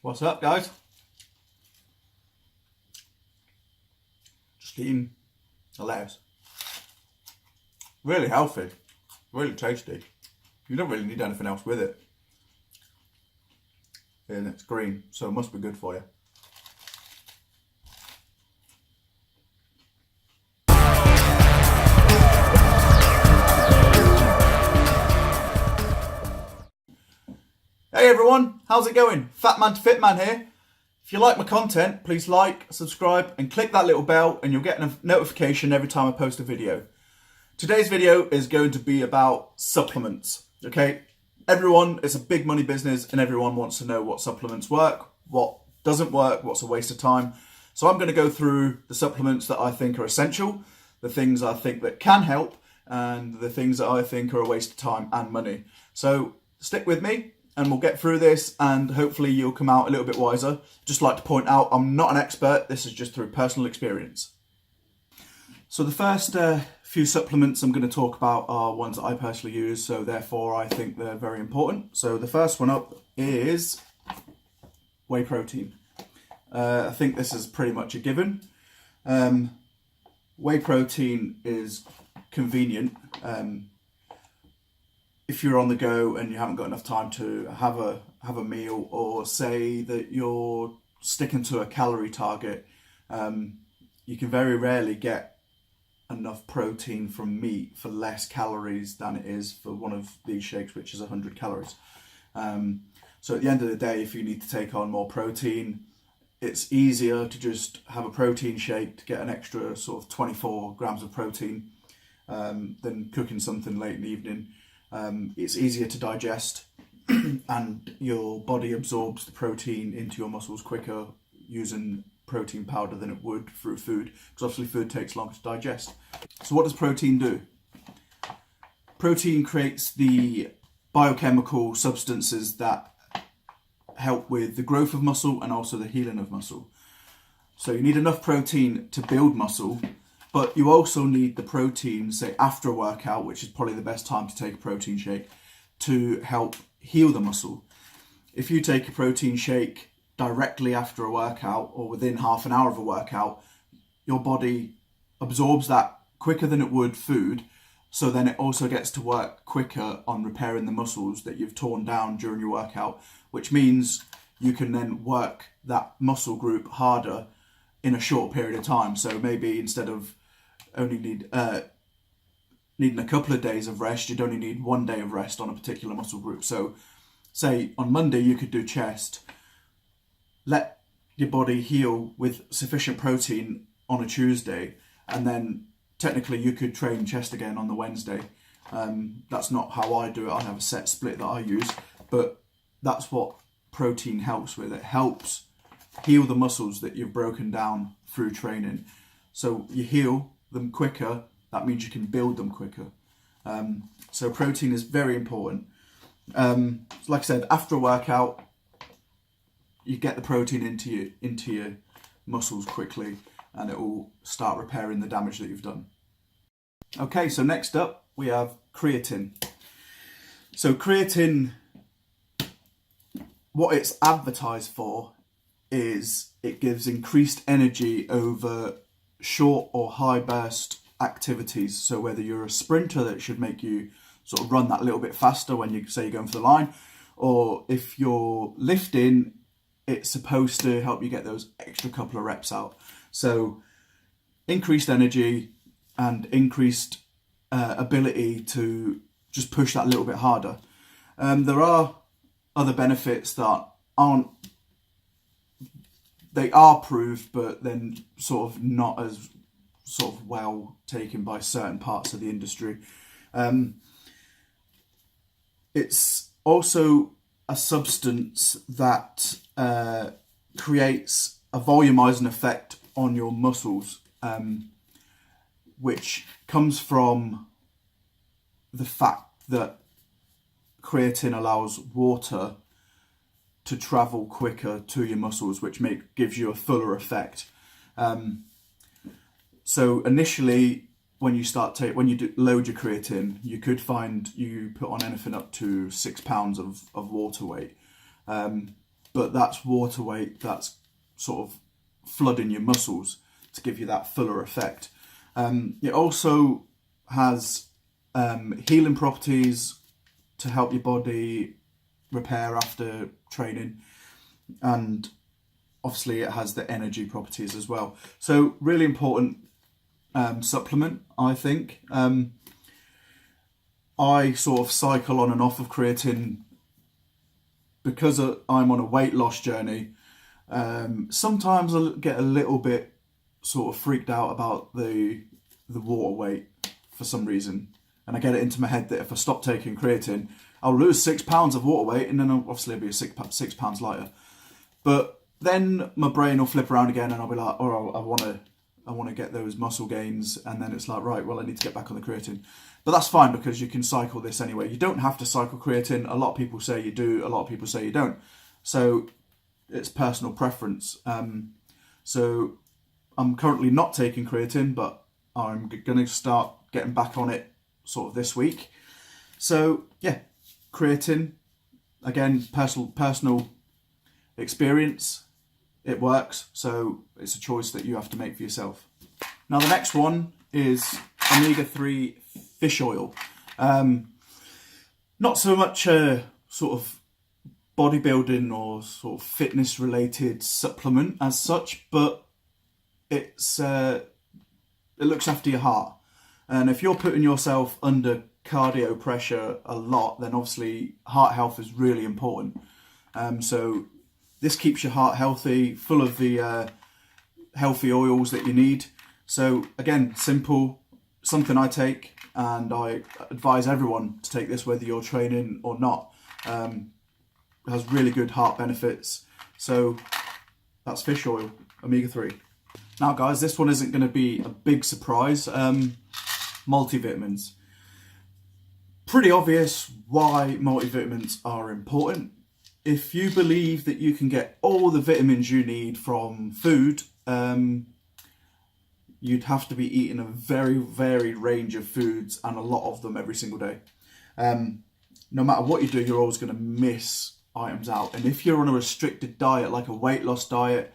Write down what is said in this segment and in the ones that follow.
What's up, guys? Just eating a lettuce. Really healthy, really tasty. You don't really need anything else with it. And it's green, so it must be good for you. Hey everyone, how's it going? Fat Man to Fit Man here. If you like my content, please like, subscribe and click that little bell and you'll get a notification every time I post a video. Today's video is going to be about supplements, okay? Everyone, it's a big money business and everyone wants to know what supplements work, what doesn't work, what's a waste of time. So I'm going to go through the supplements that I think are essential, the things I think that can help, and the things that I think are a waste of time and money. So stick with me and we'll get through this and hopefully you'll come out a little bit wiser. Just like to point out, I'm not an expert, this is just through personal experience. So the first few supplements I'm going to talk about are ones that I personally use, so therefore I think they're very important. So the first one up is whey protein. I think this is pretty much a given. Whey protein is convenient. If you're on the go and you haven't got enough time to have a meal, or say that you're sticking to a calorie target, you can very rarely get enough protein from meat for less calories than it is for one of these shakes, which is 100 calories. So at the end of the day, if you need to take on more protein, it's easier to just have a protein shake to get an extra sort of 24 grams of protein than cooking something late in the evening. It's easier to digest and your body absorbs the protein into your muscles quicker using protein powder than it would through food, because obviously food takes longer to digest. So what does protein do? Protein creates the biochemical substances that help with the growth of muscle and also the healing of muscle. So you need enough protein to build muscle, but you also need the protein, say after a workout, which is probably the best time to take a protein shake, to help heal the muscle. If you take a protein shake directly after a workout or within half an hour of a workout, your body absorbs that quicker than it would food, so then it also gets to work quicker on repairing the muscles that you've torn down during your workout, which means you can then work that muscle group harder in a short period of time. So maybe instead of only needing a couple of days of rest, you'd only need 1 day of rest on a particular muscle group. So say on Monday you could do chest, let your body heal with sufficient protein on a Tuesday, and then technically you could train chest again on the Wednesday. That's not how I do it. I have a set split that I use, but that's what protein helps with. It helps heal the muscles that you've broken down through training. So you heal them quicker, that means you can build them quicker. So protein is very important. Like I said, after a workout, you get the protein into your muscles quickly and it will start repairing the damage that you've done. Okay, so next up we have creatine. So creatine, what it's advertised for is it gives increased energy over short or high burst activities. So whether you're a sprinter, that should make you sort of run that little bit faster when you say you're going for the line, or if you're lifting, it's supposed to help you get those extra couple of reps out. So increased energy and increased ability to just push that little bit harder. There are other benefits that they are proved, but then sort of not as sort of well taken by certain parts of the industry. It's also a substance that creates a volumizing effect on your muscles, which comes from the fact that creatine allows water to travel quicker to your muscles, which gives you a fuller effect. So initially, when you load your creatine, you could find you put on anything up to 6 pounds of water weight. but that's water weight that's sort of flooding your muscles to give you that fuller effect. It also has healing properties to help your body repair after training, and obviously it has the energy properties as well. So really important supplement, I think. I sort of cycle on and off of creatine because I'm on a weight loss journey. Sometimes I get a little bit sort of freaked out about the water weight for some reason, and I get it into my head that if I stop taking creatine, I'll lose 6 pounds of water weight, and then obviously I'll be 6 pounds lighter. But then my brain will flip around again, and I'll be like, oh, I want to get those muscle gains, and then it's like, right, well, I need to get back on the creatine. But that's fine because you can cycle this anyway. You don't have to cycle creatine. A lot of people say you do. A lot of people say you don't. So it's personal preference. So I'm currently not taking creatine, but I'm going to start getting back on it sort of this week. So yeah, creatine, again, personal experience. It works. So it's a choice that you have to make for yourself. Now the next one is omega-3 fish oil. Not so much a sort of bodybuilding or sort of fitness related supplement as such, but it looks after your heart. And if you're putting yourself under cardio pressure a lot, then obviously heart health is really important. So this keeps your heart healthy, full of the healthy oils that you need. So again, simple, something I take, and I advise everyone to take this whether you're training or not. It has really good heart benefits. So that's fish oil, omega-3. Now guys, this one isn't going to be a big surprise. Multivitamins. Pretty obvious why multivitamins are important. If you believe that you can get all the vitamins you need from food, you'd have to be eating a very varied range of foods, and a lot of them every single day. No matter what you do, you're always going to miss items out. And if you're on a restricted diet, like a weight loss diet,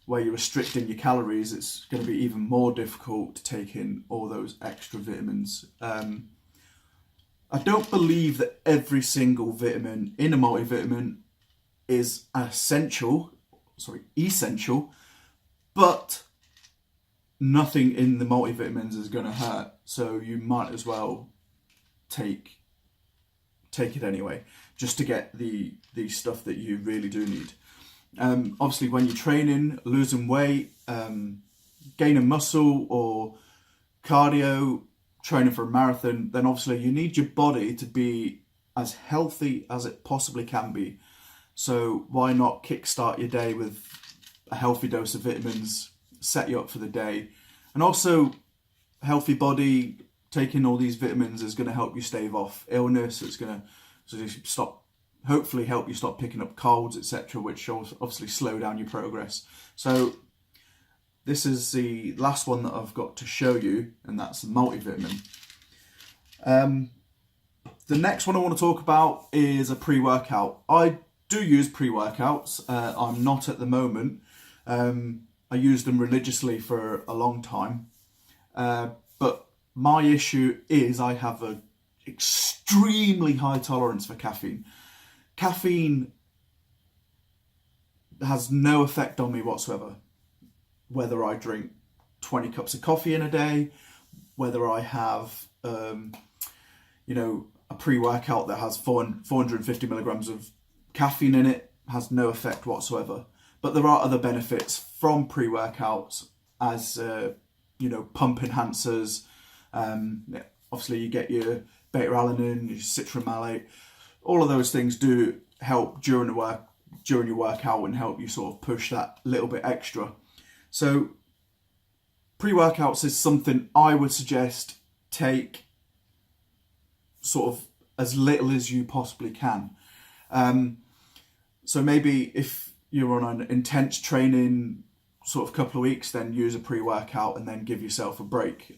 where you're restricting your calories, it's going to be even more difficult to take in all those extra vitamins. I don't believe that every single vitamin in a multivitamin is essential, but nothing in the multivitamins is going to hurt, so you might as well take it anyway, just to get the stuff that you really do need. Obviously, when you're training, losing weight, gaining muscle, or cardio, training for a marathon, then obviously you need your body to be as healthy as it possibly can be. So why not kickstart your day with a healthy dose of vitamins, set you up for the day. And also, healthy body, taking all these vitamins is going to help you stave off illness. It's going to hopefully help you stop picking up colds, etc., which will obviously slow down your progress. So this is the last one that I've got to show you, and that's the multivitamin. The next one I want to talk about is a pre-workout. I do use pre-workouts. I'm not at the moment. I used them religiously for a long time. But my issue is I have an extremely high tolerance for caffeine. Caffeine has no effect on me whatsoever. Whether I drink 20 cups of coffee in a day, whether I have, a pre-workout that has 450 milligrams of caffeine in it, has no effect whatsoever. But there are other benefits from pre-workouts as, pump enhancers. Obviously, you get your beta-alanine, your citronellate. All of those things do help during your workout and help you sort of push that little bit extra. So pre-workouts is something I would suggest take sort of as little as you possibly can. So maybe if you're on an intense training sort of couple of weeks, then use a pre-workout and then give yourself a break.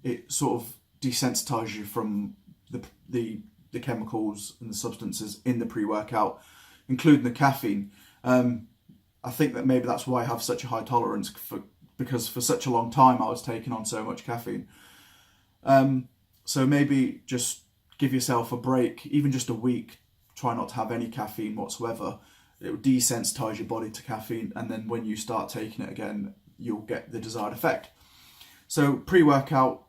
It sort of desensitizes you from the chemicals and the substances in the pre-workout. including the caffeine. I think that maybe that's why I have such a high tolerance, because for such a long time I was taking on so much caffeine. So maybe just give yourself a break, even just a week. Try not to have any caffeine whatsoever. It will desensitize your body to caffeine, and then when you start taking it again, you'll get the desired effect. So pre-workout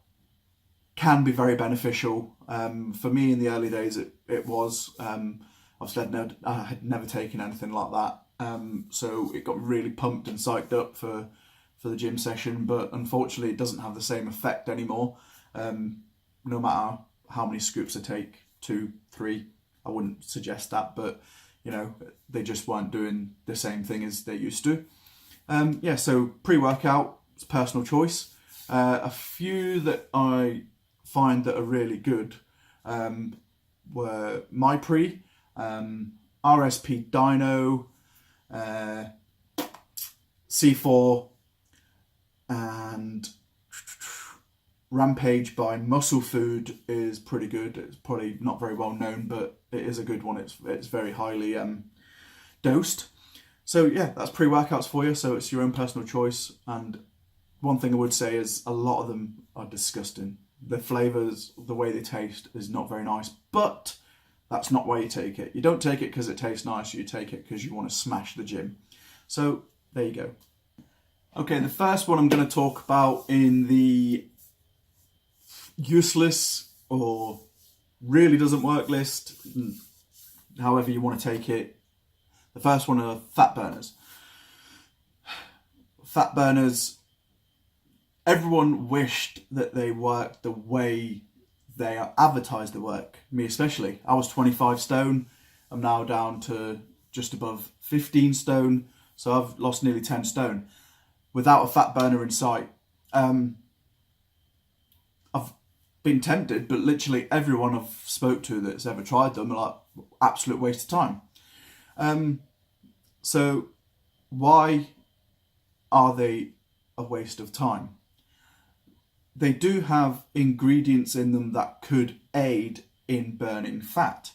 can be very beneficial. For me in the early days, it was. Obviously, I had never taken anything like that. So it got really pumped and psyched up for the gym session, but unfortunately it doesn't have the same effect anymore. No matter how many scoops I take, 2, 3, I wouldn't suggest that, but they just weren't doing the same thing as they used to. So pre-workout, it's personal choice. A few that I find that are really good were MyPre, RSP Dino, C4, and Rampage by Muscle Food is pretty good. It's probably not very well known, but it is a good one. It's very highly dosed. So yeah, that's pre-workouts for you. So it's your own personal choice. And one thing I would say is a lot of them are disgusting. The flavours, the way they taste is not very nice, but that's not why you take it. You don't take it because it tastes nice. You take it because you want to smash the gym. So there you go. Okay, the first one I'm going to talk about in the useless or really doesn't work list, however you want to take it. The first one are fat burners. Fat burners, everyone wished that they worked the way they are advertised to work. Me especially. I was 25 stone. I'm now down to just above 15 stone. So I've lost nearly 10 stone without a fat burner in sight. I've been tempted, but literally everyone I've spoke to that's ever tried them are like, absolute waste of time. So why are they a waste of time? They do have ingredients in them that could aid in burning fat,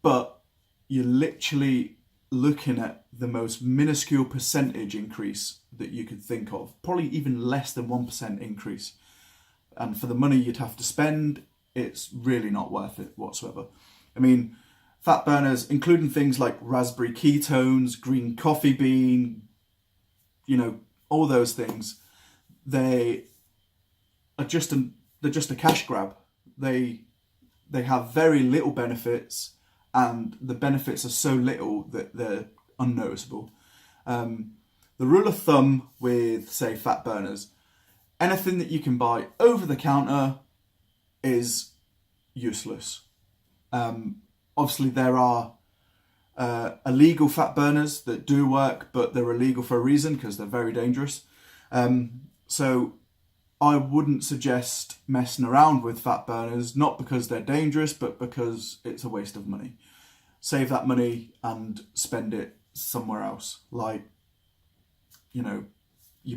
but you're literally looking at the most minuscule percentage increase that you could think of, probably even less than 1% increase. And for the money you'd have to spend, it's really not worth it whatsoever. I mean, fat burners, including things like raspberry ketones, green coffee bean, all those things, they're just a cash grab. They have very little benefits, and the benefits are so little that they're unnoticeable. The rule of thumb with, say, fat burners, anything that you can buy over the counter is useless. Obviously, there are illegal fat burners that do work, but they're illegal for a reason, because they're very dangerous. So I wouldn't suggest messing around with fat burners, not because they're dangerous, but because it's a waste of money. Save that money and spend it somewhere else, like, your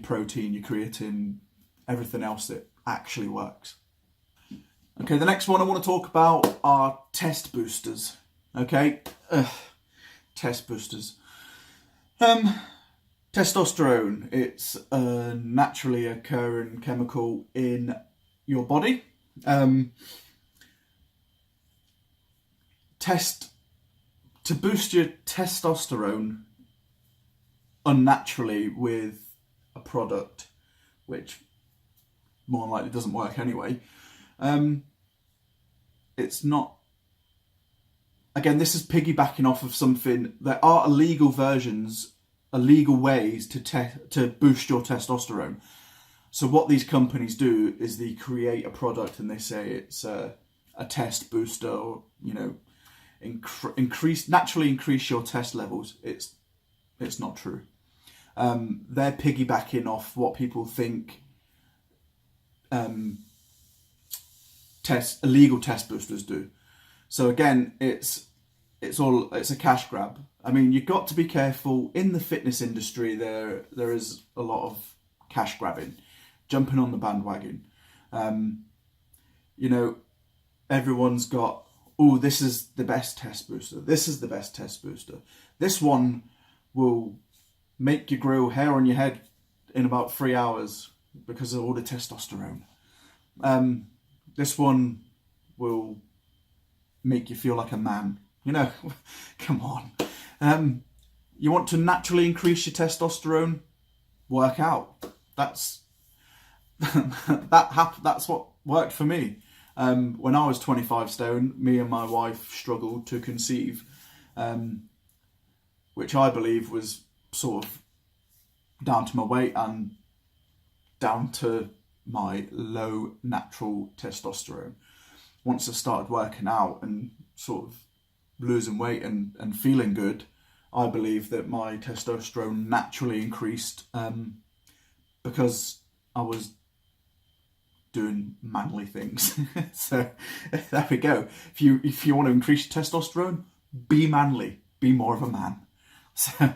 protein, your creatine, everything else that actually works. Okay, the next one I want to talk about are test boosters. Okay, test boosters. Testosterone, it's a naturally occurring chemical in your body. To boost your testosterone unnaturally with a product, which more than likely doesn't work anyway. It's not. Again, this is piggybacking off of something. There are illegal versions, illegal ways to boost your testosterone. So what these companies do is they create a product and they say it's a test booster, or naturally increase your test levels. It's not true. They're piggybacking off what people think illegal test boosters do. So again, it's a cash grab. I mean, you've got to be careful. In the fitness industry, there is a lot of cash grabbing, jumping on the bandwagon. Everyone's got oh, this is the best test booster. This is the best test booster. This one will make you grow hair on your head in about 3 hours because of all the testosterone. This one will make you feel like a man. You know, come on. You want to naturally increase your testosterone? Work out. That's that's what worked for me. When I was 25 stone, me and my wife struggled to conceive, which I believe was sort of down to my weight and down to my low natural testosterone. Once I started working out and sort of losing weight and feeling good, I believe that my testosterone naturally increased because I was doing manly things. So there we go. If you want to increase your testosterone, be manly, be more of a man. So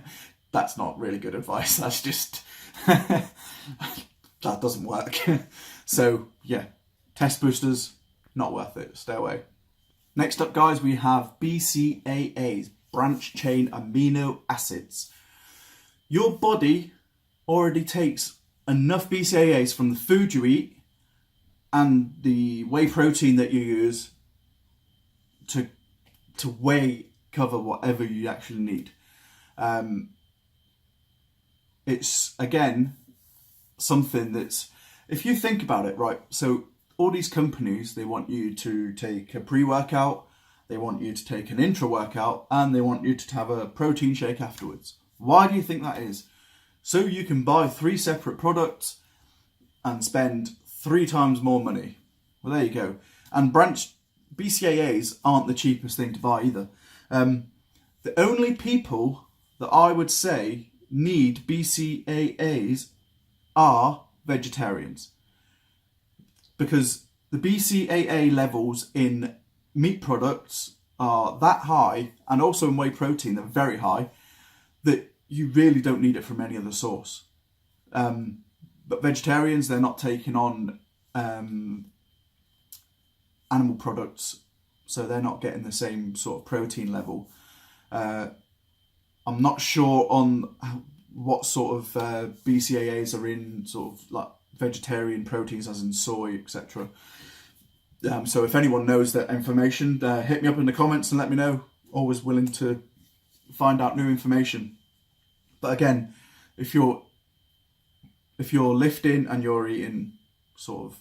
that's not really good advice. That's just that doesn't work. So yeah, test boosters, not worth it. Stay away. Next up, guys, we have BCAAs, branch chain amino acids. Your body already takes enough BCAAs from the food you eat and the whey protein that you use to cover whatever you actually need. It's, again, something that's, if you think about it, right, so all these companies, they want you to take a pre-workout, they want you to take an intra-workout, and they want you to have a protein shake afterwards. Why do you think that is? So you can buy 3 separate products and spend 3 times more money. Well, there you go. And BCAAs aren't the cheapest thing to buy either. The only people that I would say need BCAAs are vegetarians, because the BCAA levels in meat products are that high, and also in whey protein they're very high, that you really don't need it from any other source. But vegetarians, they're not taking on animal products, so they're not getting the same sort of protein level. I'm not sure on what sort of BCAAs are in sort of like vegetarian proteins, as in soy, etc. So if anyone knows that information, hit me up in the comments and let me know. Always willing to find out new information. But again, if you're lifting and you're eating sort of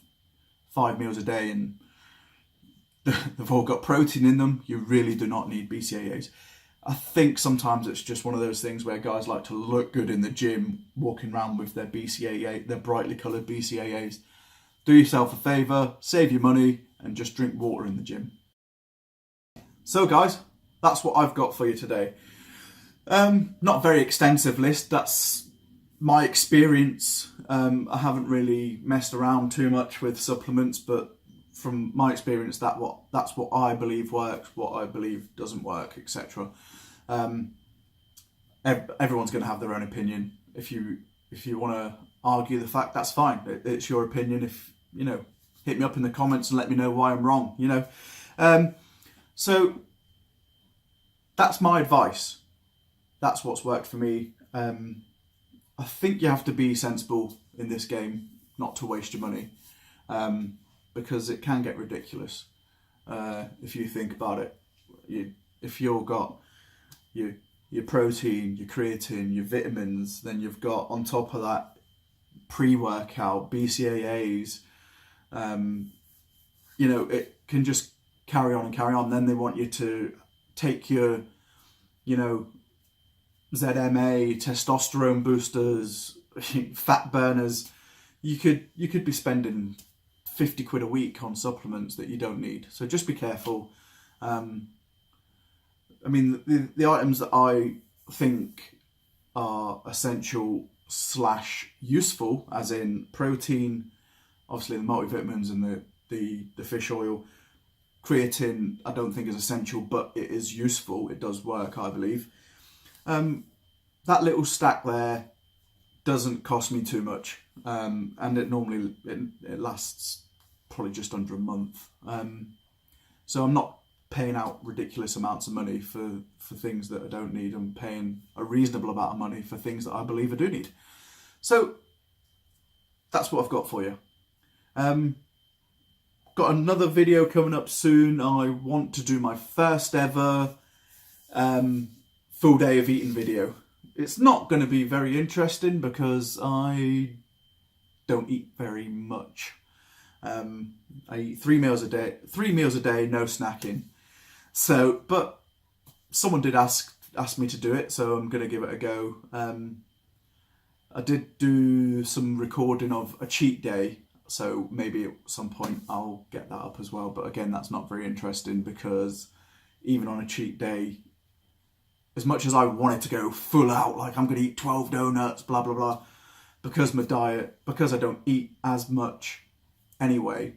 5 meals a day and they've all got protein in them, you really do not need BCAAs. I think sometimes it's just one of those things where guys like to look good in the gym, walking around with their BCAA, their brightly coloured BCAAs. Do yourself a favour, save your money, and just drink water in the gym. So guys, that's what I've got for you today. Not a very extensive list, that's my experience. I haven't really messed around too much with supplements, but from my experience, that's what I believe works, what I believe doesn't work, etc. Everyone's going to have their own opinion. If you want to argue the fact, that's fine. It's your opinion. If you know, hit me up in the comments and let me know why I'm wrong. You know, so that's my advice. That's what's worked for me. I think you have to be sensible in this game, not to waste your money. Because it can get ridiculous if you think about it. If you've got your protein, your creatine, your vitamins, then you've got on top of that pre-workout, BCAAs, you know, it can just carry on and carry on. Then they want you to take your, you know, ZMA, testosterone boosters, fat burners. You could be spending 50 quid a week on supplements that you don't need. So just be careful. I mean, the items that I think are essential / useful, as in protein, obviously the multivitamins and the fish oil. Creatine, I don't think is essential, but it is useful. It does work, I believe. That little stack there doesn't cost me too much, and it lasts probably just under a month. So I'm not paying out ridiculous amounts of money for things that I don't need, and paying a reasonable amount of money for things that I believe I do need. So that's what I've got for you. Got another video coming up soon. I want to do my first ever full day of eating video. It's not going to be very interesting because I don't eat very much. I eat 3 meals a day, no snacking. So, but someone did ask me to do it, so I'm going to give it a go. I did do some recording of a cheat day, so maybe at some point I'll get that up as well. But again, that's not very interesting because even on a cheat day, as much as I wanted to go full out, like I'm going to eat 12 donuts, blah, blah, blah, because my diet, because I don't eat as much anyway,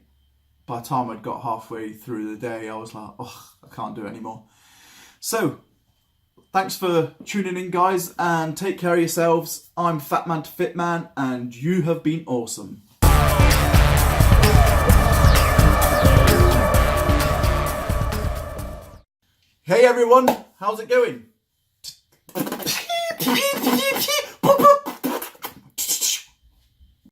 by the time I'd got halfway through the day, I was like, oh, I can't do it anymore. So, thanks for tuning in, guys, and take care of yourselves. I'm Fat Man to Fit Man, and you have been awesome. Hey everyone, how's it going?